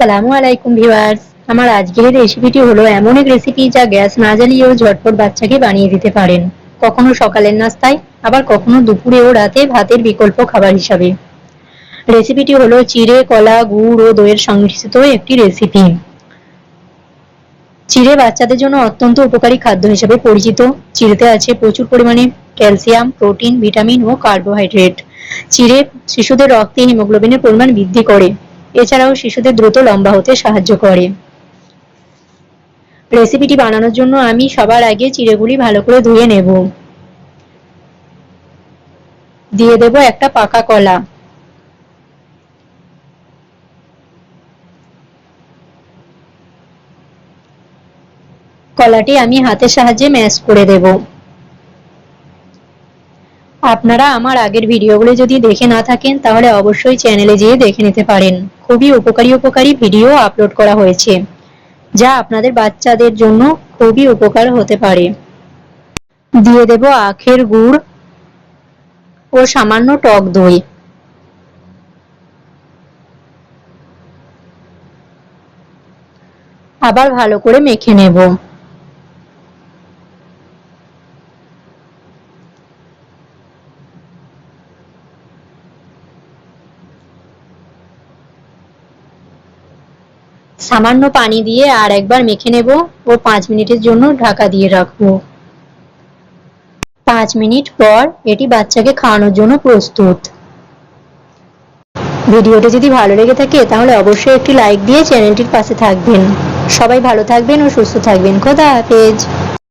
সালামু আলাইকুম ভিউয়ার্স। আমার আজকের রেসিপিটি হলো এমন এক রেসিপি যা গ্যাস না জ্বালিয়েও ঝটপট বাচ্চাকে বানিয়ে দিতে পারেন, কখনো সকালের নাস্তায়, আবার কখনো দুপুরে ও রাতে ভাতের বিকল্প খাবার হিসাবে। রেসিপিটি হলো চিড়ে, কলা, গুড় ও দইয়ের সংমিশ্রিত একটি রেসিপি। চিড়ে বাচ্চাদের জন্য অত্যন্ত উপকারী খাদ্য হিসেবে পরিচিত। চিড়েতে আছে প্রচুর পরিমাণে ক্যালসিয়াম, প্রোটিন, ভিটামিন ও কার্বোহাইড্রেট। চিড়ে শিশুদের রক্তে হিমোগ্লোবিনের পরিমাণ বৃদ্ধি করে, এছাড়াও শিশুদের দ্রুত লম্বা হতে সাহায্য করে। রেসিপিটি বানানোর জন্য আমি সবার আগে চিড়েগুলি ভালো করে ধুয়ে নেব। দিয়ে দেব একটা পাকা কলা। কলাটি আমি হাতের সাহায্যে ম্যাশ করে দেব। আপনারা আমার আগের ভিডিওগুলো যদি দেখে না থাকেন তাহলে অবশ্যই চ্যানেলে যেয়ে দেখে নিতে পারেন। খুবই উপকারী ভিডিও আপলোড করা হয়েছে, যা আপনাদের বাচ্চাদের জন্য খুবই উপকার হতে পারে। দিয়ে দেব আখের গুড় ও সামান্য টক দই। আবার ভালো করে মেখে নেব। সামান্য পানি দিয়ে আর একবার মেখে নেব ও 5 মিনিটের জন্য ঢাকা দিয়ে রাখবো। 5 মিনিট পর এটি বাচ্চাকে খাওয়ানোর জন্য প্রস্তুত। ভিডিওটি যদি ভালো লেগে থাকে তাহলে অবশ্যই একটি লাইক দিয়ে চ্যানেলটির পাশে থাকবেন। সবাই ভালো থাকবেন ও সুস্থ থাকবেন। খোদা হাফেজ।